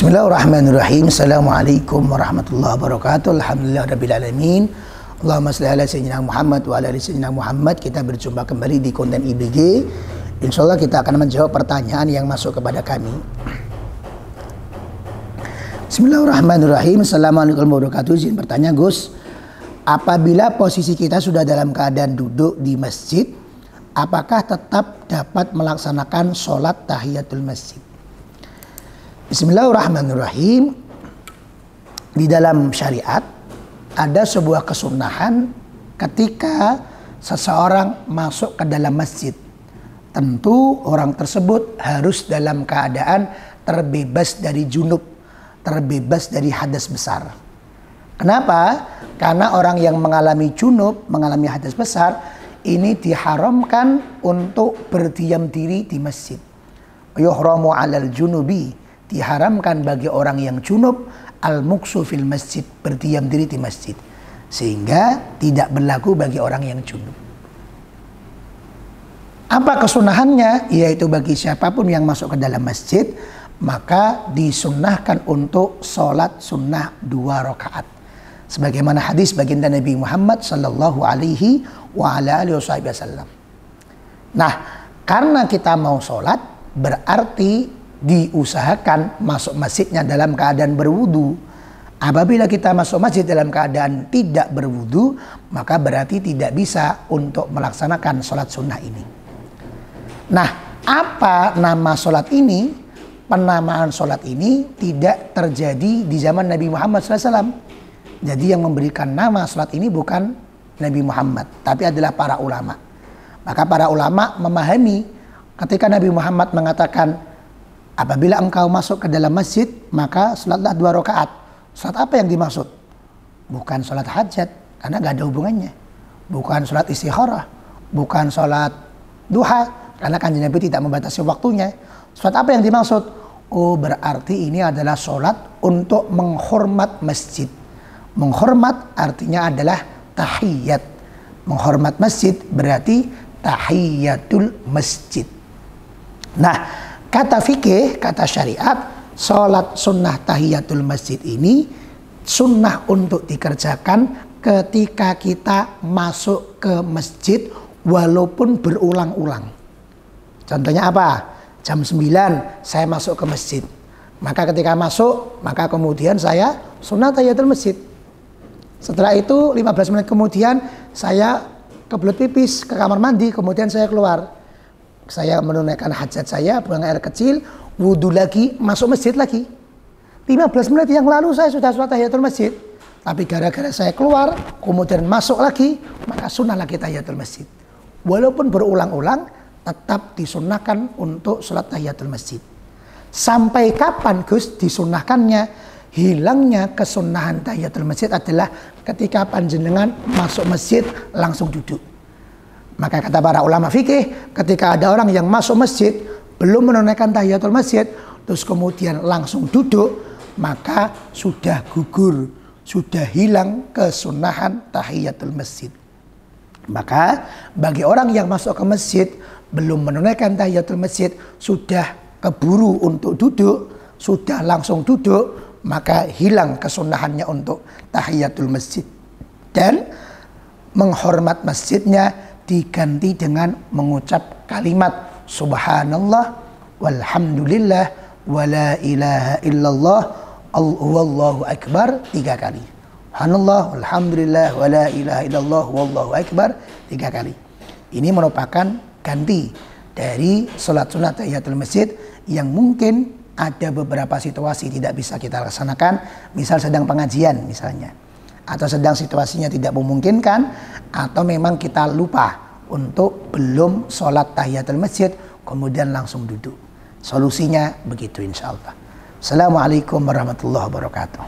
Bismillahirrahmanirrahim. Assalamualaikum warahmatullahi wabarakatuh. Alhamdulillahirrabbilalamin. Allahumma salli ala sayyidina Muhammad wa ala ali sayyidina Muhammad. Kita berjumpa kembali di konten IBG. Insyaallah kita akan menjawab pertanyaan yang masuk kepada kami. Bismillahirrahmanirrahim. Assalamualaikum warahmatullahi wabarakatuh. Izin bertanya, Gus, apabila posisi kita sudah dalam keadaan duduk di masjid, apakah tetap dapat melaksanakan sholat tahiyatul masjid? Bismillahirrahmanirrahim. Di dalam syariat ada sebuah kesunahan ketika seseorang masuk ke dalam masjid. Tentu orang tersebut harus dalam keadaan terbebas dari junub, terbebas dari hadas besar. Kenapa? Karena orang yang mengalami junub, mengalami hadas besar, ini diharamkan untuk berdiam diri di masjid. Yuhramu 'alal junubi, diharamkan bagi orang yang junub al-muksu fil masjid, berdiam diri di masjid, sehingga tidak berlaku bagi orang yang junub. Apa kesunahannya? Yaitu bagi siapapun yang masuk ke dalam masjid, maka disunnahkan untuk sholat sunnah 2 rakaat, sebagaimana hadis baginda Nabi Muhammad sallallahu alaihi wa ala alihi wasallam. Nah, karena kita mau sholat, berarti diusahakan masuk masjidnya dalam keadaan berwudu. Apabila kita masuk masjid dalam keadaan tidak berwudu, maka berarti tidak bisa untuk melaksanakan sholat sunnah ini. Nah, apa nama sholat ini? Penamaan sholat ini tidak terjadi di zaman Nabi Muhammad SAW. Jadi yang memberikan nama sholat ini bukan Nabi Muhammad, tapi adalah para ulama. Maka para ulama memahami ketika Nabi Muhammad mengatakan, apabila engkau masuk ke dalam masjid, maka sholatlah 2 rakaat. Sholat apa yang dimaksud? Bukan sholat hajat, karena gak ada hubungannya. Bukan sholat istikharah, bukan sholat duha, karena kanjeng Nabi tidak membatasi waktunya. Sholat apa yang dimaksud? Oh, berarti ini adalah sholat untuk menghormat masjid. Menghormat artinya adalah tahiyat. Menghormat masjid berarti tahiyatul masjid. Nah, kata fikih, kata syariat, sholat sunnah tahiyatul masjid ini sunnah untuk dikerjakan ketika kita masuk ke masjid walaupun berulang-ulang. Contohnya apa? Jam 9 saya masuk ke masjid. Maka ketika masuk, maka kemudian saya sunnah tahiyatul masjid. Setelah itu 15 menit kemudian saya kebelet pipis ke kamar mandi, kemudian saya keluar. Saya menunaikan hajat saya, buang air kecil, wudhu lagi, masuk masjid lagi. 15 menit yang lalu saya sudah sholat tahiyatul masjid. Tapi gara-gara saya keluar, kemudian masuk lagi, maka sunnah lagi tahiyatul masjid. Walaupun berulang-ulang, tetap disunnahkan untuk sholat tahiyatul masjid. Sampai kapan, Gus, disunnahkannya? Hilangnya kesunnahan tahiyatul masjid adalah ketika panjenengan masuk masjid langsung duduk. Maka kata para ulama fikih, ketika ada orang yang masuk masjid belum menunaikan tahiyatul masjid, terus kemudian langsung duduk, maka sudah gugur, sudah hilang kesunahan tahiyatul masjid. Maka bagi orang yang masuk ke masjid belum menunaikan tahiyatul masjid, sudah keburu untuk duduk, sudah langsung duduk, maka hilang kesunahannya untuk tahiyatul masjid. Dan menghormat masjidnya diganti dengan mengucap kalimat subhanallah walhamdulillah wala ilaha illallah wallahu akbar 3 kali. Subhanallah walhamdulillah wala ilaha illallah wallahu akbar 3 kali. Ini merupakan ganti dari salat sunat tahiyatul masjid yang mungkin ada beberapa situasi tidak bisa kita laksanakan, misal sedang pengajian misalnya, atau sedang situasinya tidak memungkinkan, atau memang kita lupa untuk belum sholat tahiyatul masjid kemudian langsung duduk. Solusinya begitu insya Allah. Assalamualaikum warahmatullahi wabarakatuh.